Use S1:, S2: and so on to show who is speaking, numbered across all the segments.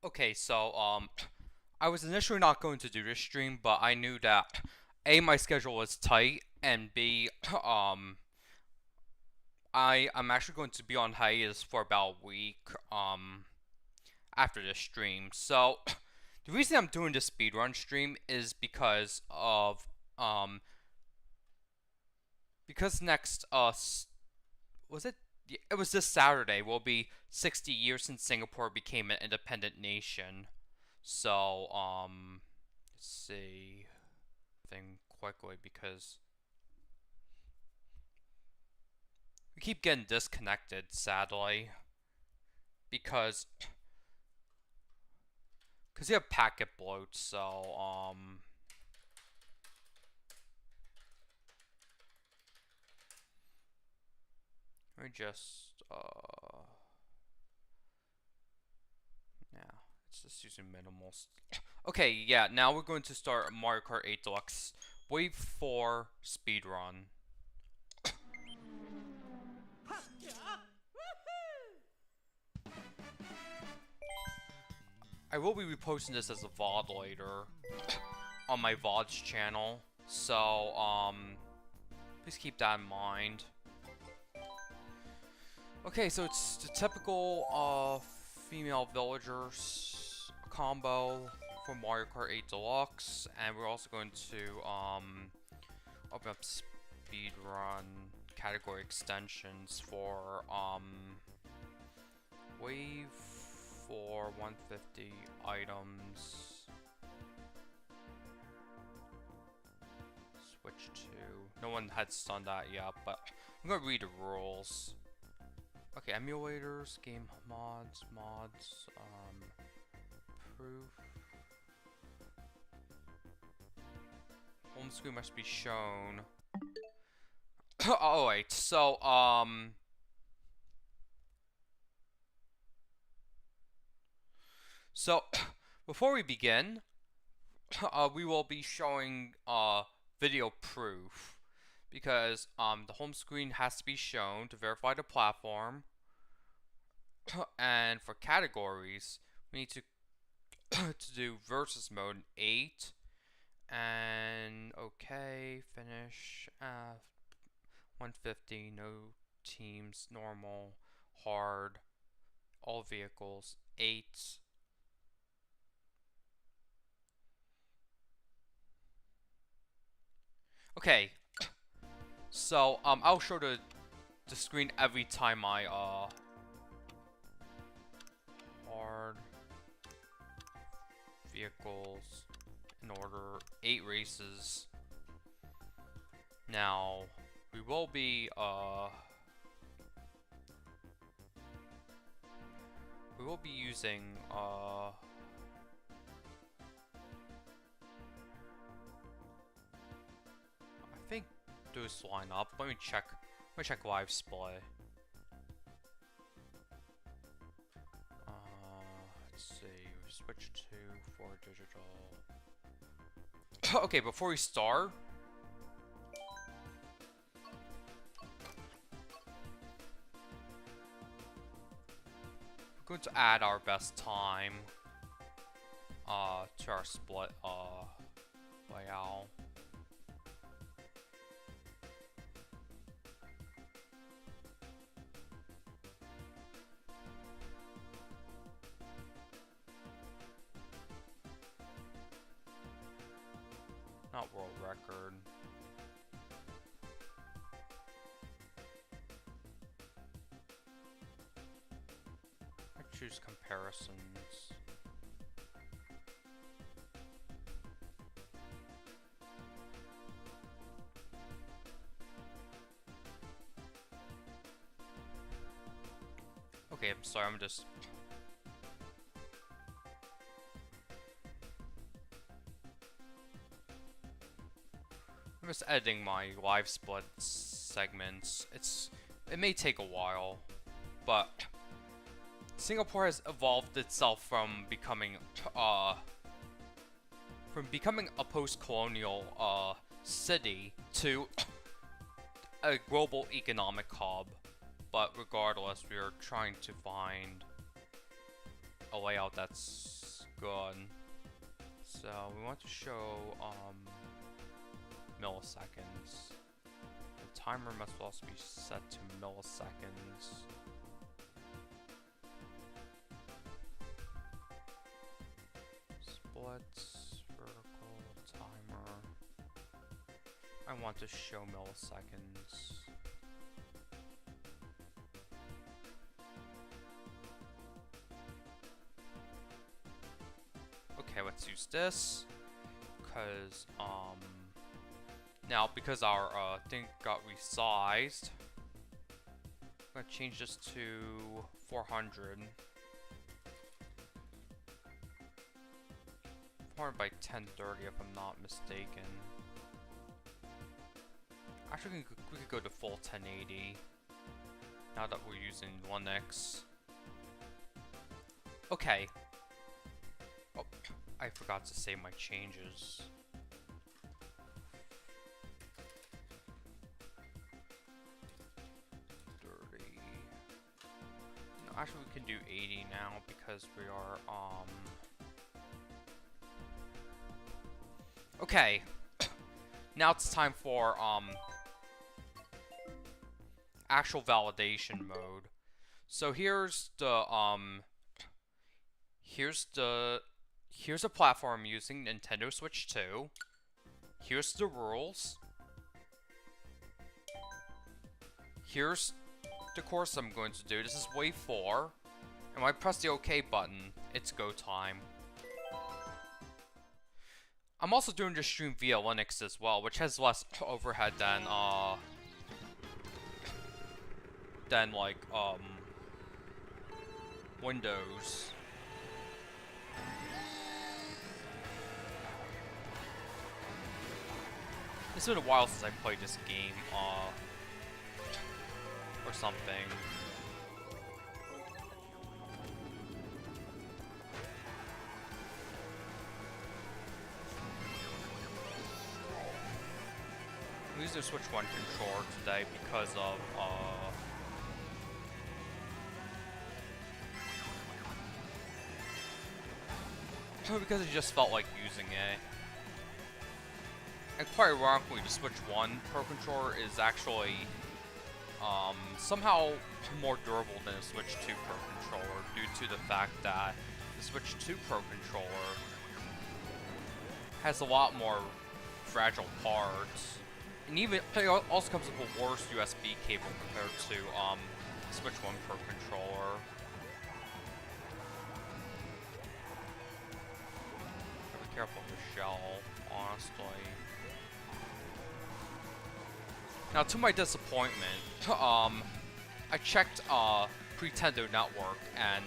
S1: Okay, so I was initially not going to do this stream, but I knew that A, my schedule was tight, and B, I'm actually going to be on hiatus for about a week after this stream. So the reason I'm doing this speedrun stream is because next was it? It was this Saturday will be 60 years since Singapore became an independent nation. So let's see. Thing quickly because we keep getting disconnected, sadly, because you have packet bloat. So let me just yeah, it's just using minimal. Okay, yeah. Now we're going to start Mario Kart 8 Deluxe Wave 4 speedrun. I will be reposting this as a VOD later on my VODs channel, so please keep that in mind. Okay, so it's the typical female villagers combo for Mario Kart 8 Deluxe, and we're also going to open up speedrun category extensions for wave 4 150 items. Switch to. No one had done that yet, but I'm gonna read the rules. Okay, emulators, game mods, proof. Home screen must be shown. Oh wait, so before we begin, we will be showing video proof because the home screen has to be shown to verify the platform. And for categories, we need to to do versus mode 8 and okay, finish 150, no teams, normal, hard, all vehicles, 8. Okay, so I'll show the screen every time I hard vehicles in order, 8 races. Now we will be using I think those line up. Let me check live display. Let's see, switch to 4 digital. Okay, before we start, we're going to add our best time to our split layout. Not world record. I choose comparisons. Okay, I'm sorry, I'm just editing my live split segments. It may take a while, but Singapore has evolved itself from becoming a post-colonial city to a global economic hub. But regardless, we are trying to find a layout that's good. So we want to show milliseconds. The timer must also be set to milliseconds. Splits, vertical, timer. I want to show milliseconds. Okay, let's use this, because, now, because our, thing got resized, I'm gonna change this to 400. 400 by 1030, if I'm not mistaken. Actually, we could go to full 1080, now that we're using Linux. Okay. Oh, I forgot to save my changes. No, actually, we can do 80 now because we are, okay. Now it's time for, actual validation mode. So here's the, here's the platform I'm using, Nintendo Switch 2. Here's the rules. Here's the course I'm going to do. This is wave 4. And when I press the OK button, it's go time. I'm also doing this stream via Linux as well, which has less overhead than like, Windows. It's been a while since I played this game, or something. I'm using the Switch 1 controller today because of, because it just felt like using it. And quite ironically, the Switch 1 Pro Controller is actually, somehow more durable than the Switch 2 Pro Controller due to the fact that the Switch 2 Pro Controller has a lot more fragile parts. And even, it also comes with a worse USB cable compared to, Switch 1 Pro Controller. Be careful of the shell, honestly. Now, to my disappointment, I checked Pretendo Network, and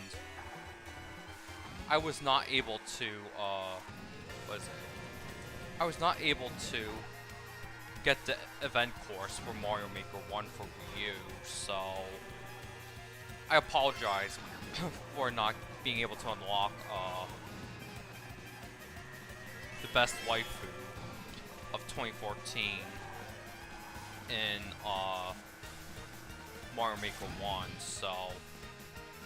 S1: I was not able to, I was not able to get the event course for Mario Maker 1 for Wii U, so I apologize for not being able to unlock, the best waifu of 2014 in, Mario Maker 1, so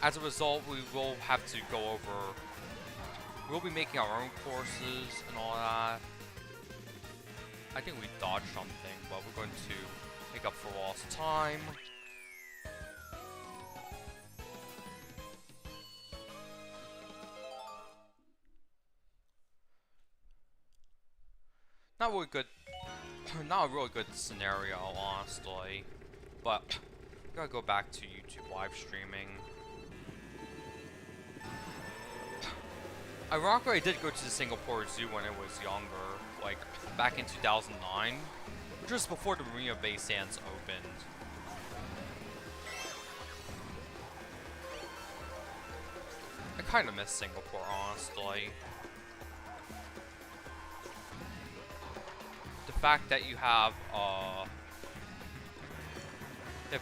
S1: as a result, we will have to go over, we'll be making our own courses and all that. I think we dodged something, but we're going to make up for lost time. Not really good, not a really good scenario, honestly, but I gotta go back to YouTube live streaming. Ironically, I did go to the Singapore Zoo when I was younger, like back in 2009, which was before the Marina Bay Sands opened. I kind of miss Singapore, honestly. The fact that you have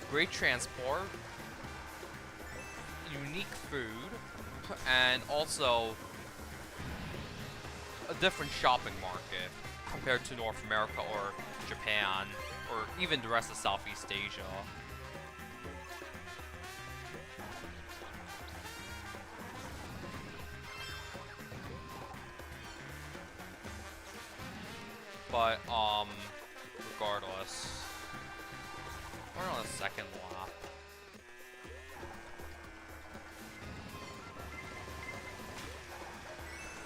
S1: great transport, unique food, and also a different shopping market compared to North America or Japan, or even the rest of Southeast Asia. But, regardless. We're on the second lap.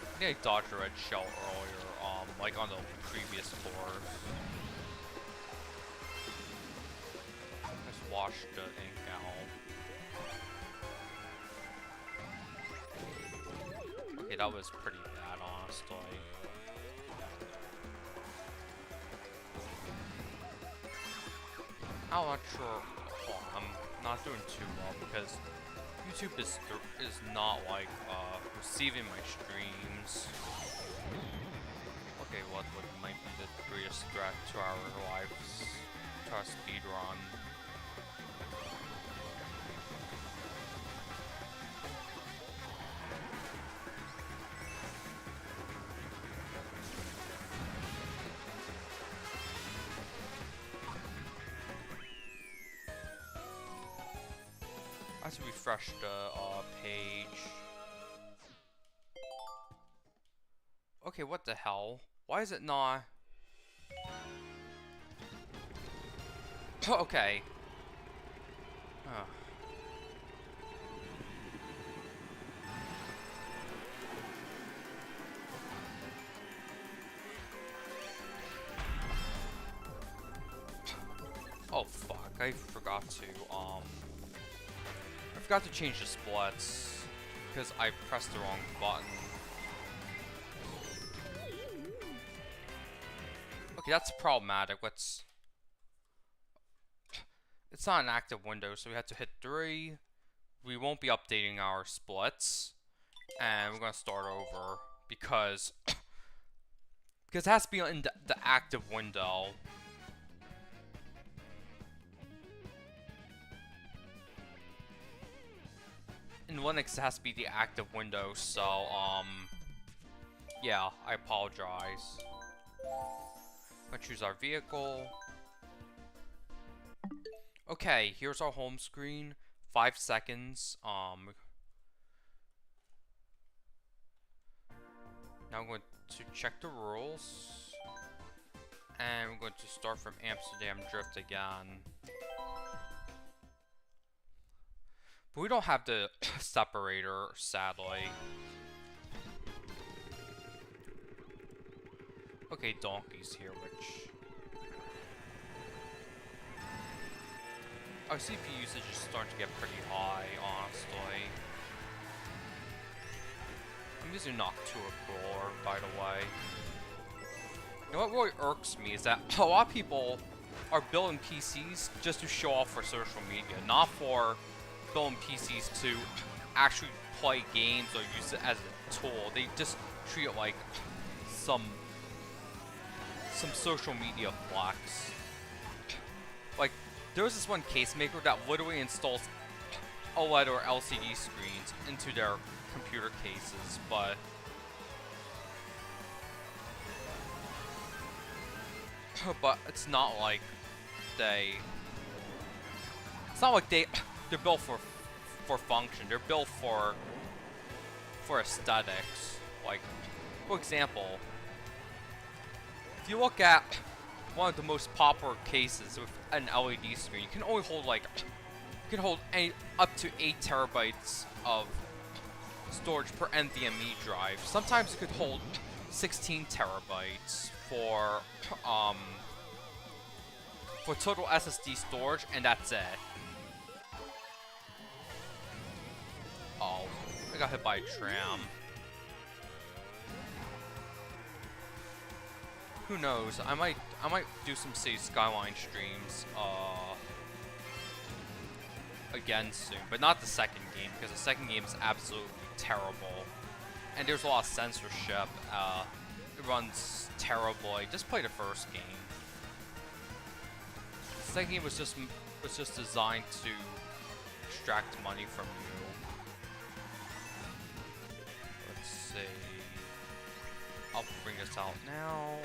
S1: I think I dodged a red shell earlier, like on the previous course. Just wash the ink out. Okay, that was pretty bad, honestly. I'm not sure. Oh, I'm not doing too well because YouTube is not like receiving my streams. Okay, what might be the greatest threat to our lives? To our speedrun. I have to refresh the page. Okay, what the hell? Why is it not? Okay. Huh. Oh fuck, I forgot to change the splits because I pressed the wrong button. Okay, that's problematic. It's not an active window, so we have to hit 3. We won't be updating our splits, and we're gonna start over because it has to be in the active window. In Linux, it has to be the active window, so, yeah, I apologize. I'm gonna choose our vehicle. Okay, here's our home screen. 5 seconds, now I'm going to check the rules. And we're going to start from Amsterdam Drift again. But we don't have the separator, sadly. Okay, Donkey's here, which... Our CPU usage is starting to get pretty high, honestly. I'm using Noctua Cooler, by the way. You know what really irks me is that a lot of people are building PCs just to show off for social media, not for building PCs to actually play games or use it as a tool. They just treat it like some social media flex. Like, there was this one case maker that literally installs OLED or LCD screens into their computer cases, but it's not like they're built for function. They're built for aesthetics. Like, for example, if you look at one of the most popular cases with an LED screen, you can only hold up to 8 terabytes of storage per NVMe drive. Sometimes it could hold 16 terabytes for total SSD storage, and that's it. Oh, I got hit by a tram. Who knows? I might do some City Skyline streams again soon, but not the second game, because the second game is absolutely terrible, and there's a lot of censorship. It runs terribly. Just play the first game. The second game was just designed to extract money from you. Let's see. I'll bring this out now.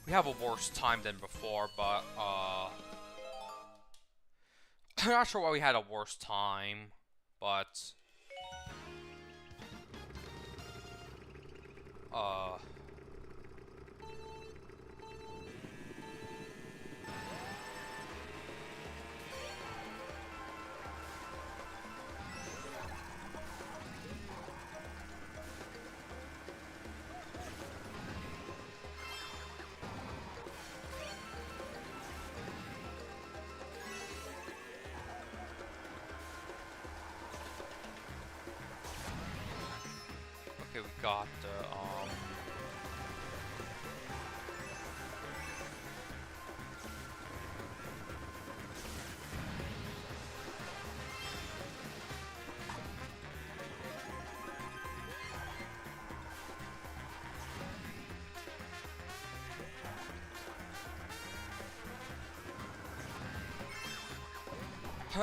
S1: We have a worse time than before, but I'm not sure why we had a worse time, but Uh. Okay, we got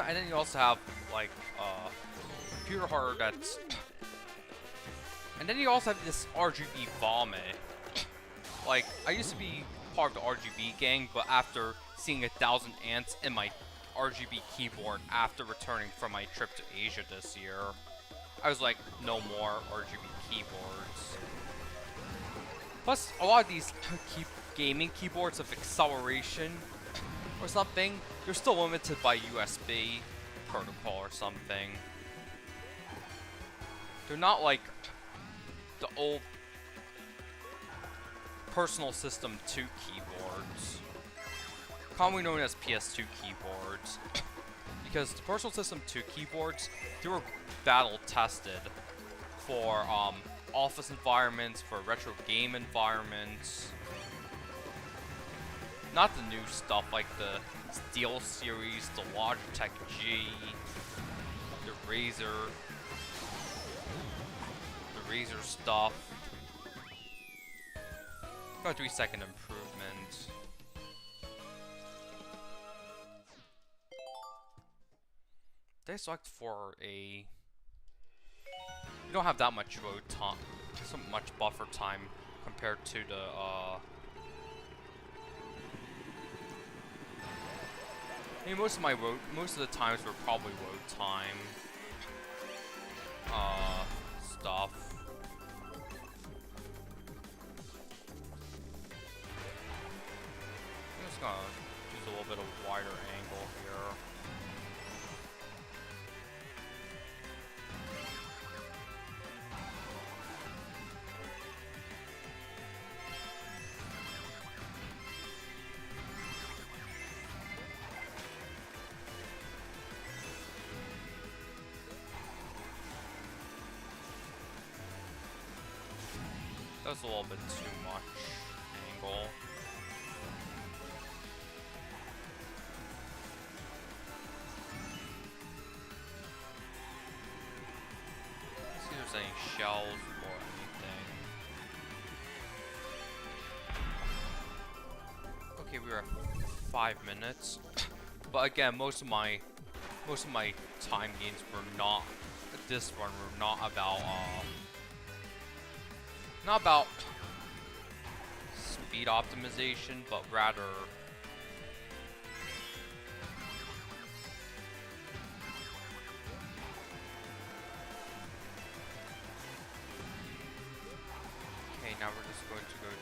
S1: and then you also have like computer hardware that's, and then you also have this RGB vomit. Like, I used to be part of the RGB gang, but after seeing 1,000 ants in my RGB keyboard after returning from my trip to Asia this year, I was like, no more RGB keyboards. Plus, a lot of these gaming keyboards of acceleration or something, they're still limited by USB protocol or something. They're not like the old Personal System 2 keyboards, commonly known as PS2 keyboards, because the Personal System 2 keyboards, they were battle tested for office environments, for retro game environments. Not the new stuff like the Steel series, the Logitech G, the Razer stuff. Got 3-second improvement. They select for a. You don't have that much road time, so much buffer time compared to the I mean, most of the times were probably road time stuff. I'm just gonna use a little bit of wider angle here. That was a little bit too much angle. Let's see if there's any shells or anything. Okay, we were at 5 minutes. But again, most of my time gains were not, this run were not about speed optimization, but rather okay, now we're just going to go to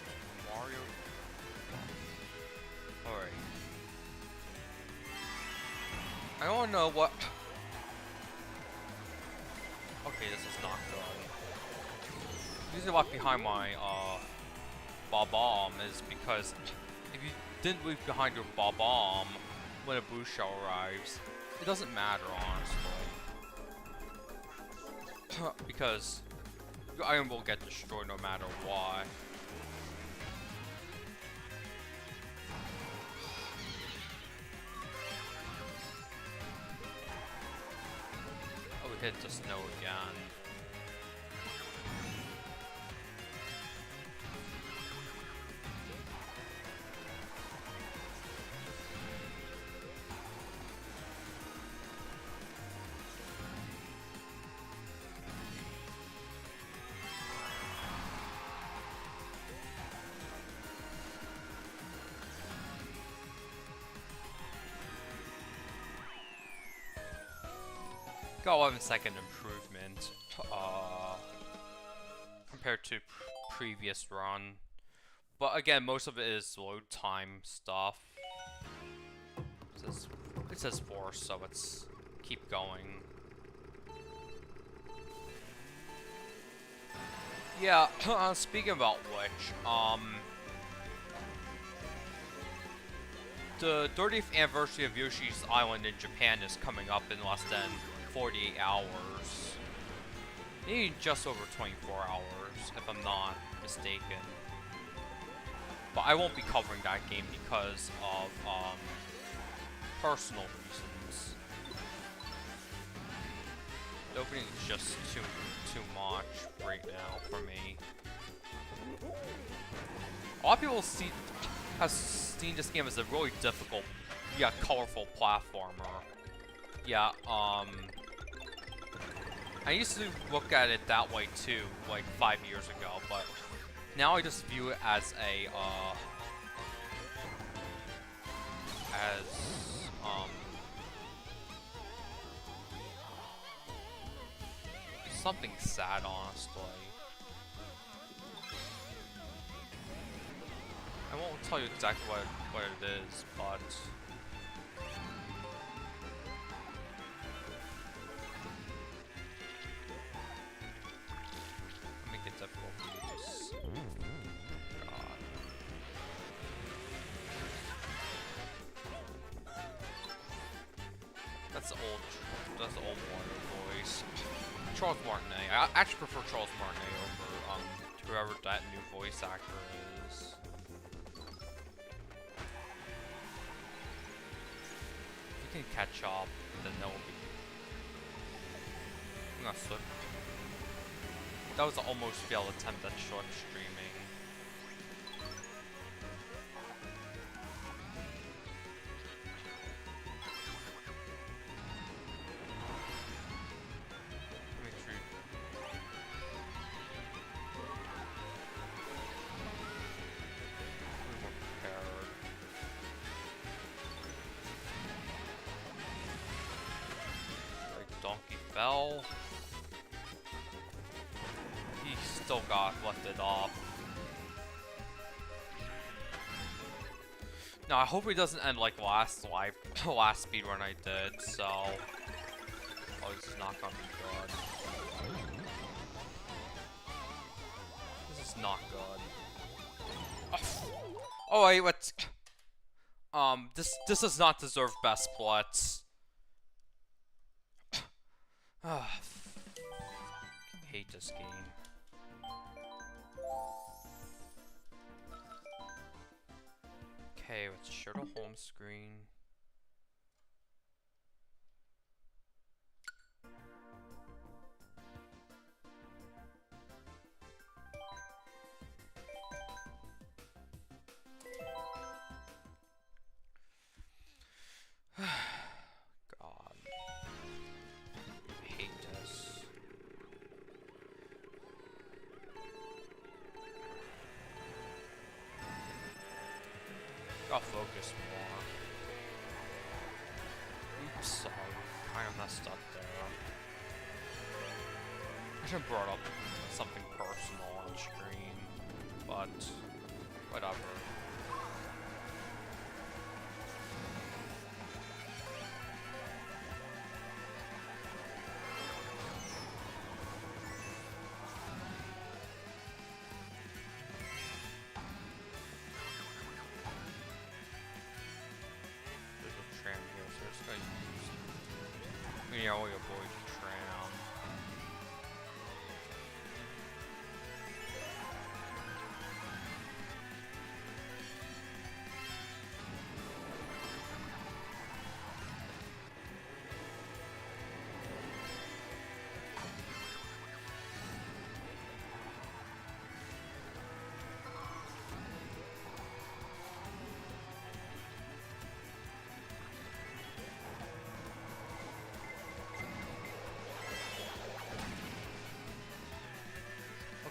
S1: Mario. Alright. I don't know what. Okay, this is not good. The reason why behind my bomb is because if you didn't leave behind your bomb when a boost shell arrives, it doesn't matter honestly. Because your item will get destroyed no matter what. Oh, we hit the snow again. Got 11-second improvement compared to previous run. But again, most of it is load time stuff. It says force, so it's keep going. Yeah, speaking about which, the 30th anniversary of Yoshi's Island in Japan is coming up in less than 48 hours. Maybe just over 24 hours, if I'm not mistaken. But I won't be covering that game because of, personal reasons. The opening is just too much right now for me. A lot of people have seen this game as a really difficult, yeah, colorful platformer. Yeah, I used to look at it that way too, like 5 years ago, but now I just view it as a, something sad, honestly. I won't tell you exactly what it is, but I'll make it difficult for you to see. God. That's the old Mario voice. Charles Martinet. I actually prefer Charles Martinet over whoever that new voice actor is. If we can catch up, then that will be. I'm gonna slip. That was an almost failed attempt at short streaming. Bell. He still got lifted off. Now I hope it doesn't end like last speedrun I did. So, oh, this is not gonna be good. This is not good. Oh wait, what? This does not deserve best splits. Hate this game. Okay, let's share the home screen. I'll focus more. Oops, sorry. Kind of messed up there. I should have brought up something personal on stream, but whatever. Yeah, we avoid the tram.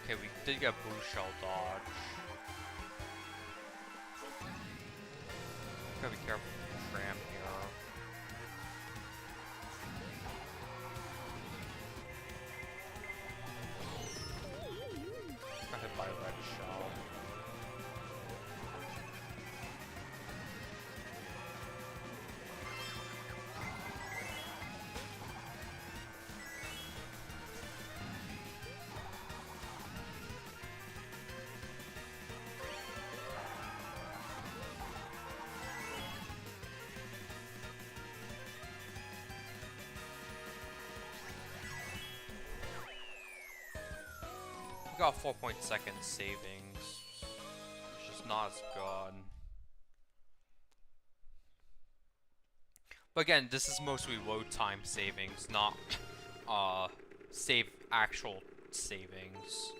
S1: Okay, we did get blue shell dodge. Gotta be careful with the tram here. Got hit by a ledge We got 4.2 savings, which is not as good. But again, this is mostly load time savings, not actual savings.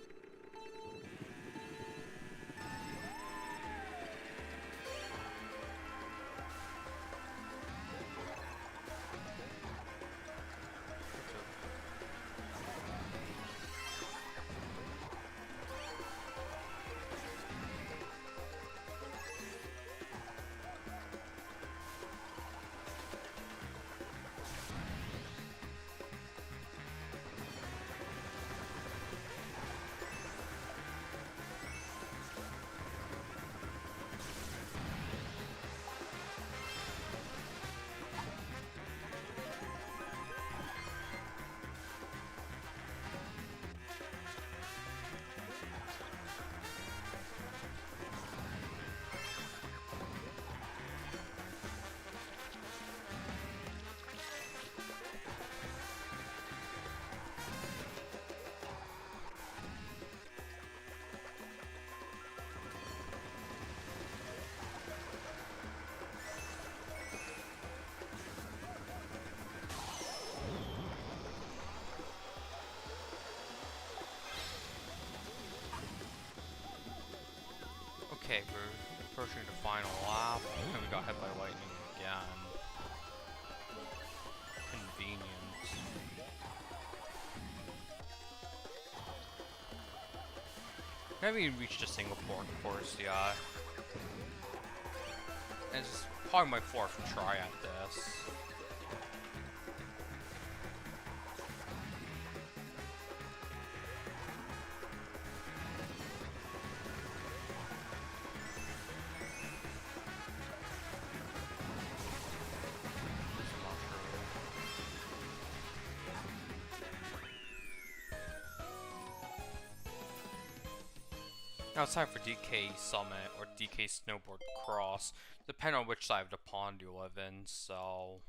S1: Okay, we're approaching the final lap, and we got hit by lightning again. Convenient. I haven't even reached a Singapore course yet. And it's probably my 4th try at this. Now it's time for DK Summit or DK Snowboard Cross, depending on which side of the pond you live in, so...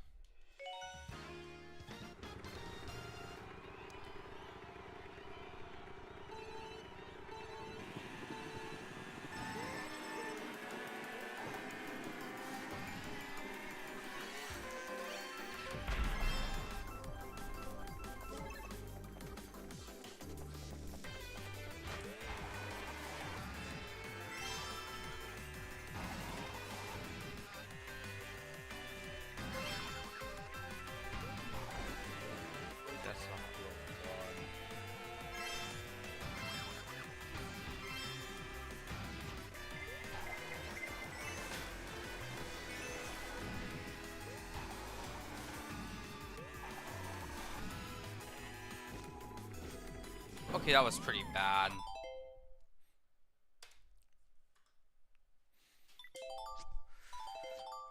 S1: Okay, that was pretty bad.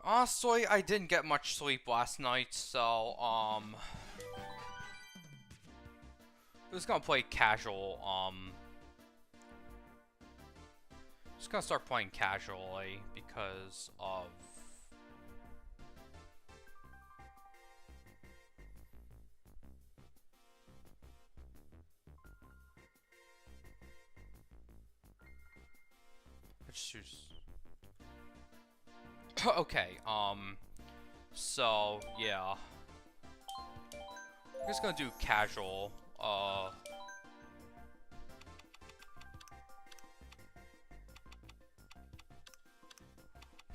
S1: Honestly, I didn't get much sleep last night, so, I'm just gonna play casual, just gonna start playing casually because of... Okay, so, yeah. I'm just gonna do casual, I'm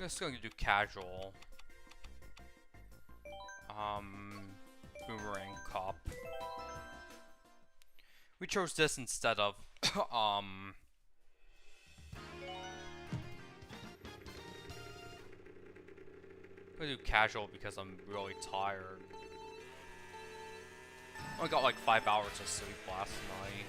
S1: just gonna do casual. Boomerang Cup. We chose this instead of, I'm gonna do casual because I'm really tired. I only got like 5 hours of sleep last night.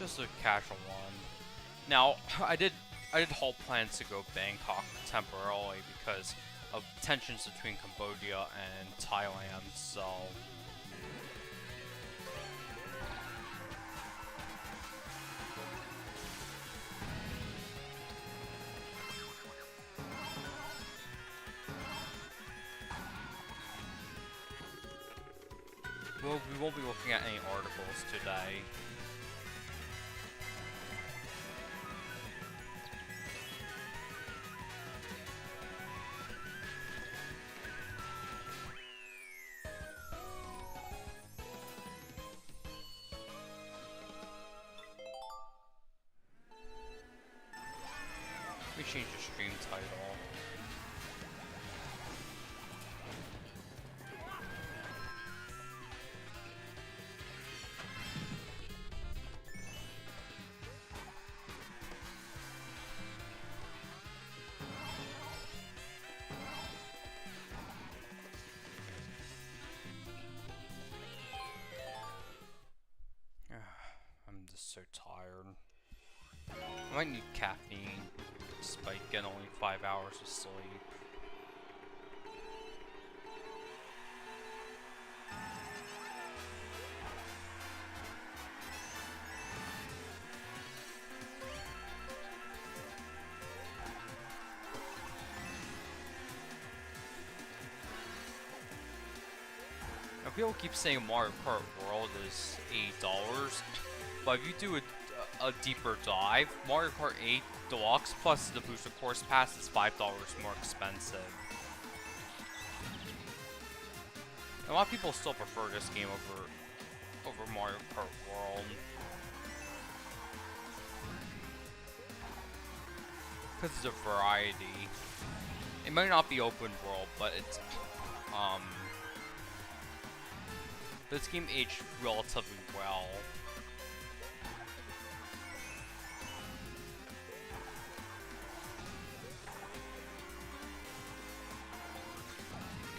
S1: Just a casual one. Now, I did halt plans to go Bangkok temporarily because of tensions between Cambodia and Thailand, so... Well, we won't be looking at any articles today. Let me change the stream title. I'm just so tired. I might need caffeine, despite getting only 5 hours of sleep. Now, people keep saying Mario Kart World is $8, but if you do a deeper dive, Mario Kart 8 Deluxe plus the Booster Course Pass is $5 more expensive. A lot of people still prefer this game over Mario Kart World. Because it's a variety. It might not be open world, but it's, this game aged relatively well.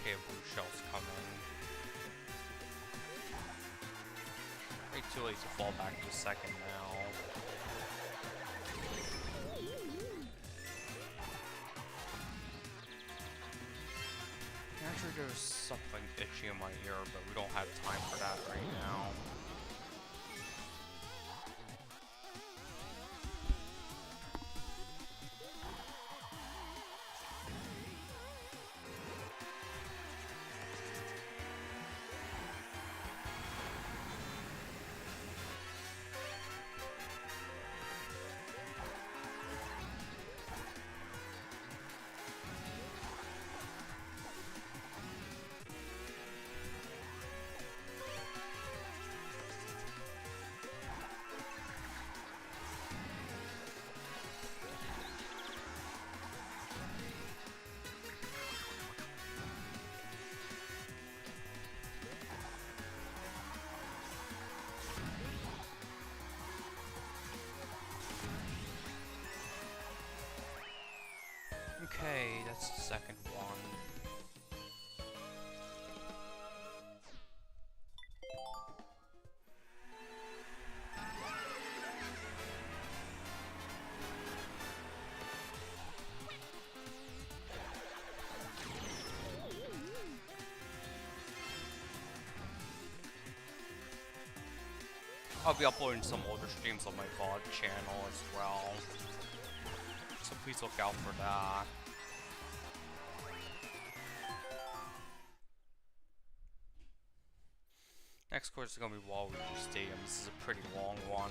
S1: Okay, blue shell's coming. Way too late to fall back to second now. Actually, there's something itchy in my ear, but we don't have time for that right now. Okay, that's the second one. I'll be uploading some older streams on my VOD channel as well, so please look out for that. Next course is going to be Waluigi Stadium. This is a pretty long one.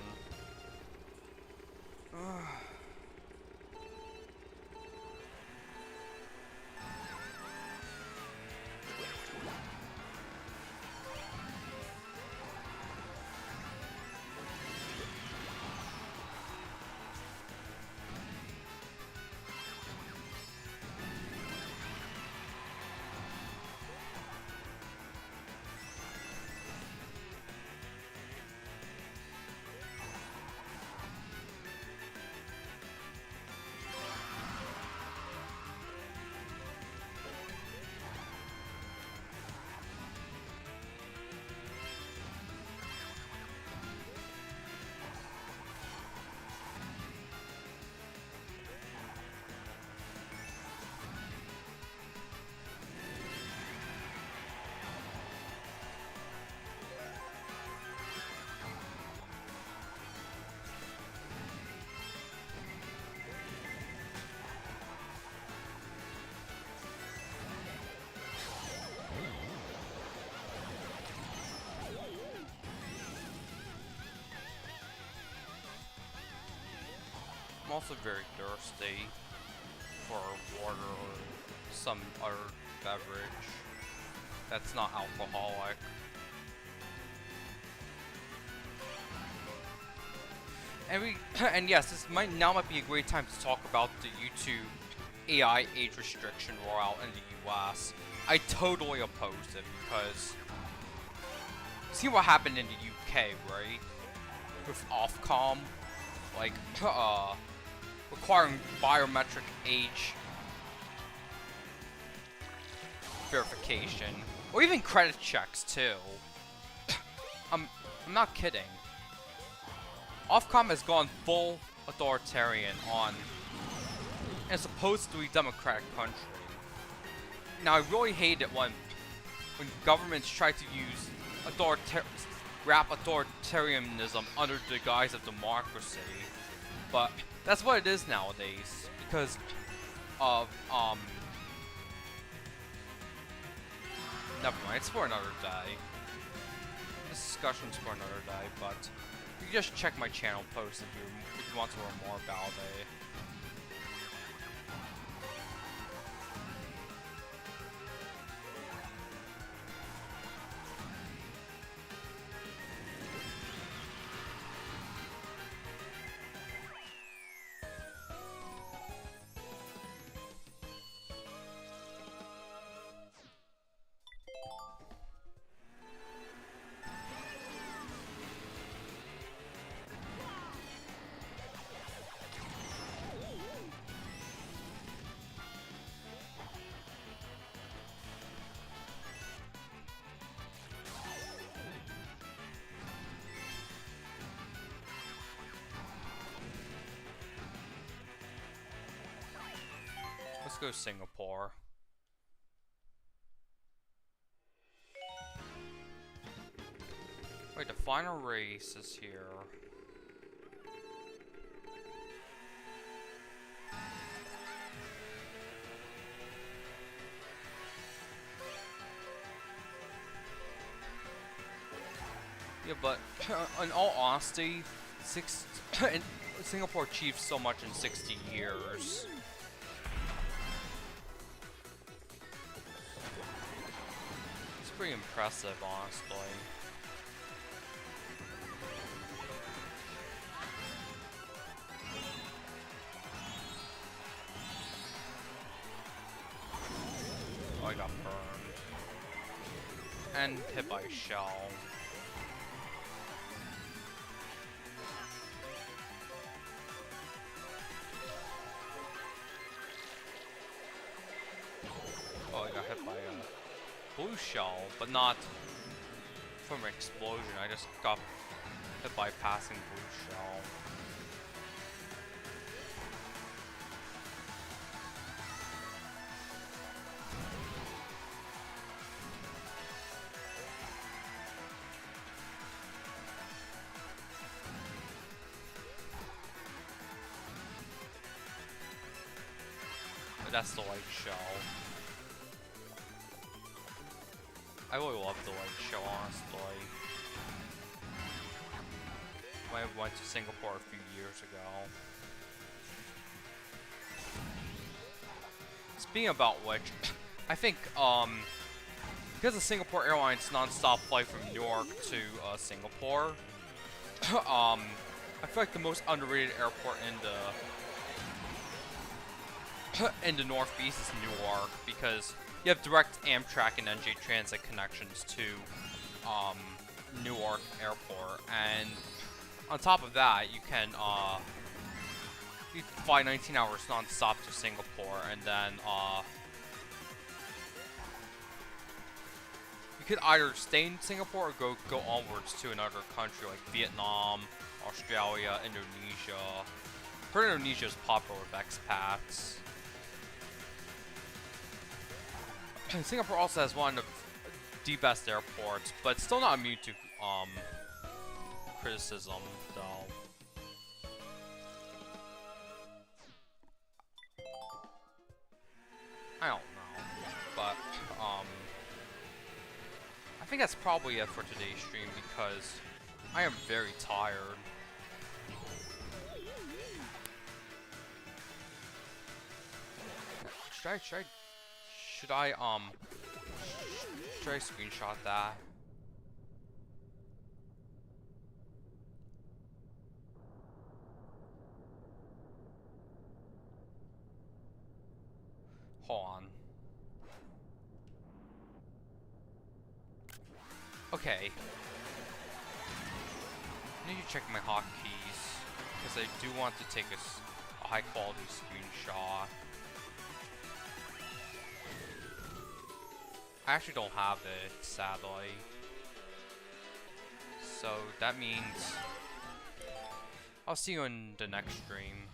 S1: I'm also very thirsty for water or some other beverage that's not alcoholic. And yes, this might be a great time to talk about the YouTube AI age restriction rollout in the US. I totally oppose it because see what happened in the UK, right? With Ofcom, like requiring biometric age verification, or even credit checks too. I'm not kidding. Ofcom has gone full authoritarian on a supposedly democratic country. Now, I really hate it when governments try to use wrap authoritarianism under the guise of democracy, but that's what it is nowadays because of never mind. It's for another day. This discussion's for another day, but you can just check my channel post if you want to learn more about it. Let's go Singapore. Wait, the final race is here. Yeah, but in all honesty, Singapore achieved so much in 60 years. It's pretty impressive, honestly. Oh, I got burned. And hit by a shell. Oh, I got hit by a blue shell, but not from an explosion. I just got hit by a passing blue shell. But that's the light shell. I really love the light show, honestly. When I went to Singapore a few years ago. Speaking about which, I think, because of Singapore Airlines non-stop flight from New York to Singapore, I feel like the most underrated airport in the Northeast is Newark, because you have direct Amtrak and NJ Transit connections to Newark Airport, and on top of that, you can fly 19 hours non-stop to Singapore, and then you could either stay in Singapore or go onwards to another country like Vietnam, Australia, Indonesia. I've heard Indonesia is popular with expats. And Singapore also has one of the best airports, but still not immune to criticism, though. I don't know, but I think that's probably it for today's stream because I am very tired. should I screenshot that? Hold on. Okay. I need to check my hotkeys because I do want to take a high quality screenshot. I actually don't have it, sadly. So that means I'll see you in the next stream.